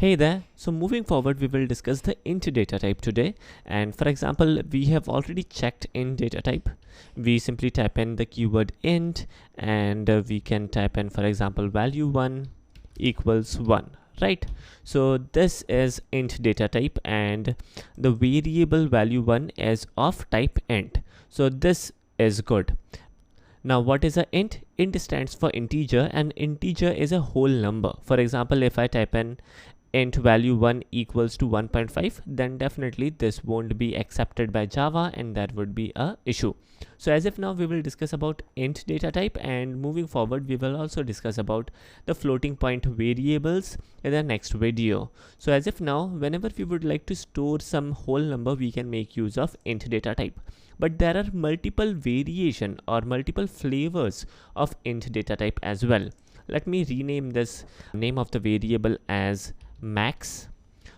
Hey there, so moving forward we will discuss the int data type today, and for example we have already checked in data type. We simply type in the keyword int and we can type in, for example, value 1 equals 1, right? So this is int data type and the variable value 1 is of type int, so this is good. Now what is a int? Int stands for integer and integer is a whole number. For example, if I type in int value 1 equals to 1.5, then definitely this won't be accepted by Java and that would be a issue. So as of now we will discuss about int data type, and moving forward we will also discuss about the floating point variables in the next video. So as of now, whenever we would like to store some whole number, we can make use of int data type. But there are multiple variation or multiple flavors of int data type as well. Let me rename this name of the variable as max.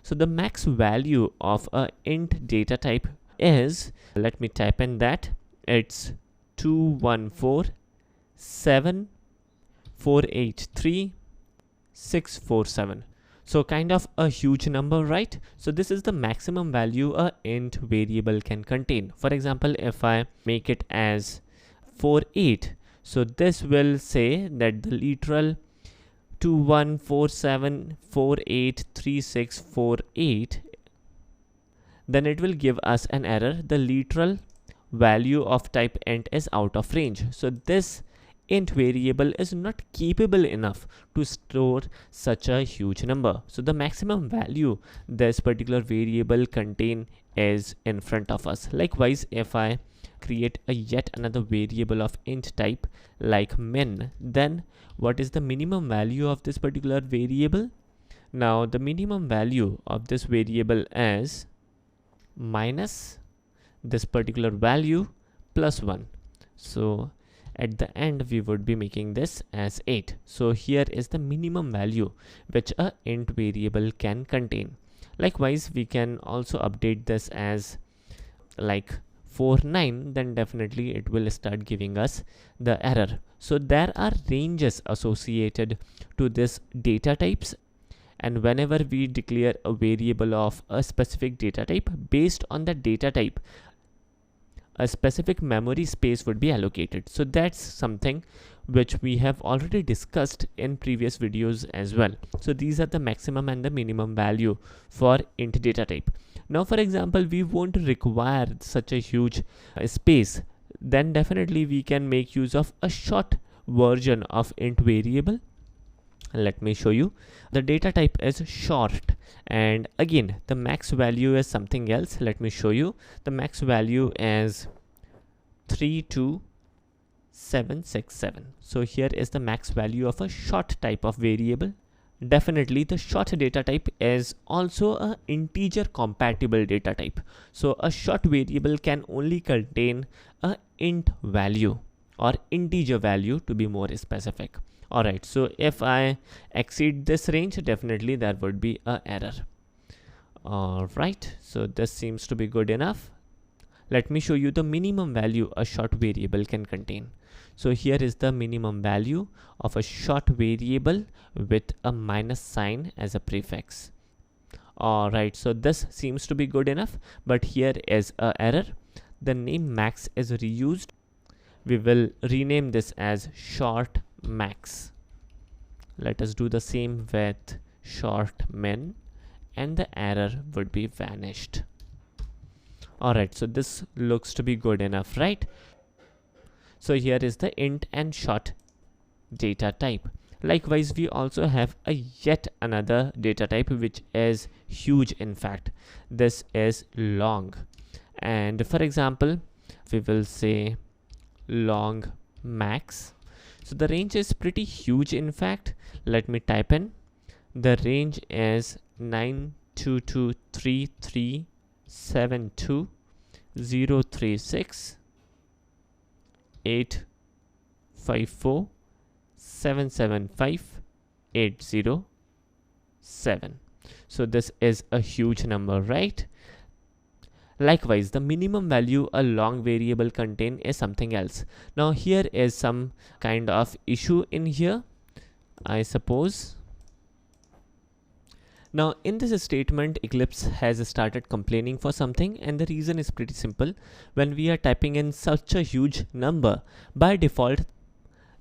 So the max value of a int data type is, let me type in that, it's 214,748,3647. So kind of a huge number, right? So this is the maximum value a int variable can contain. For example, if I make it as 48, so this will say that the literal 2147483648, then it will give us an error. The literal value of type int is out of range. So this int variable is not capable enough to store such a huge number. So the maximum value this particular variable contain is in front of us. Likewise, if I create a yet another variable of int type like min, then what is the minimum value of this particular variable? Now the minimum value of this variable is minus this particular value plus 1. So at the end we would be making this as 8. So here is the minimum value which a int variable can contain. Likewise, we can also update this as like 49, then definitely it will start giving us the error. So there are ranges associated to this data types, and whenever we declare a variable of a specific data type, based on the data type a specific memory space would be allocated. So that's something which we have already discussed in previous videos as well. So these are the maximum and the minimum value for int data type. Now for example, we won't require such a huge space, then definitely we can make use of a short version of int variable. Let me show you. The data type is short, and again the max value is something else. Let me show you. The max value is 32767. so here is the max value of a short type of variable. Definitely the short data type is also a integer compatible data type. So a short variable can only contain a int value or integer value, to be more specific. Alright, so if I exceed this range, definitely there would be an error. Alright, so this seems to be good enough. Let me show you the minimum value a short variable can contain. So here is the minimum value of a short variable with a minus sign as a prefix. Alright, so this seems to be good enough, but here is an error. The name max is reused. We will rename this as short max. Let us do the same with short min, and the error would be vanished. Alright, so this looks to be good enough, right? So here is the int and short data type. Likewise, we also have a yet another data type which is huge. In fact, this is long, and for example we will say long max. So the range is pretty huge. In fact, let me type in. The range is 92233754854775807. So this is a huge number, right? Likewise, the minimum value a long variable contain is something else. Now here is some kind of issue in here, I suppose. Now in this statement, Eclipse has started complaining for something, and the reason is pretty simple. When we are typing in such a huge number, by default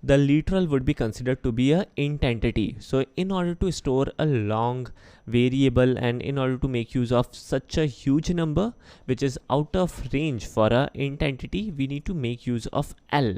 the literal would be considered to be a int entity. So in order to store a long variable and in order to make use of such a huge number which is out of range for a int entity, we need to make use of L.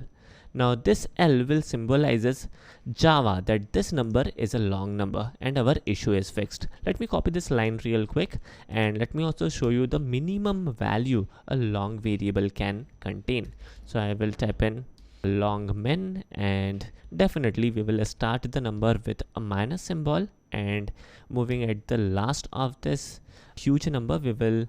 Now this L will symbolizes Java that this number is a long number and our issue is fixed. Let me copy this line real quick, and let me also show you the minimum value a long variable can contain. So I will type in long min, and definitely we will start the number with a minus symbol, and moving at the last of this huge number we will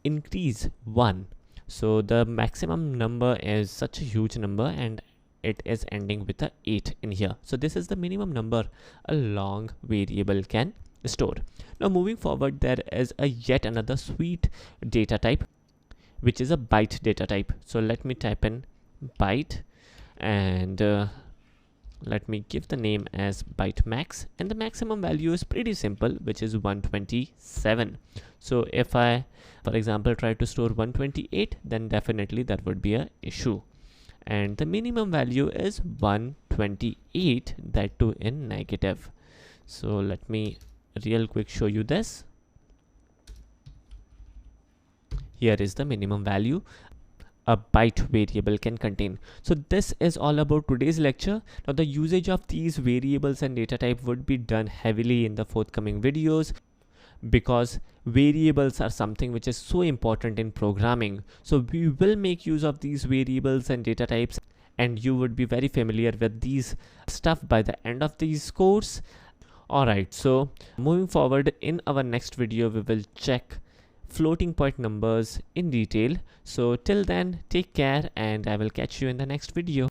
increase 1. So the maximum number is such a huge number and it is ending with a 8 in here. So this is the minimum number a long variable can store. Now moving forward, there is a yet another sweet data type which is a byte data type. So let me type in byte, and let me give the name as byte max, and the maximum value is pretty simple, which is 127. So if I, for example, try to store 128, then definitely that would be a issue, and the minimum value is 128, that too in negative. So let me real quick show you this. Here is the minimum value a byte variable can contain. So this is all about today's lecture. Now the usage of these variables and data type would be done heavily in the forthcoming videos, because variables are something which is so important in programming. So we will make use of these variables and data types, and you would be very familiar with these stuff by the end of this course. Alright, so moving forward, in our next video we will check floating point numbers in detail. So till then, take care, and I will catch you in the next video.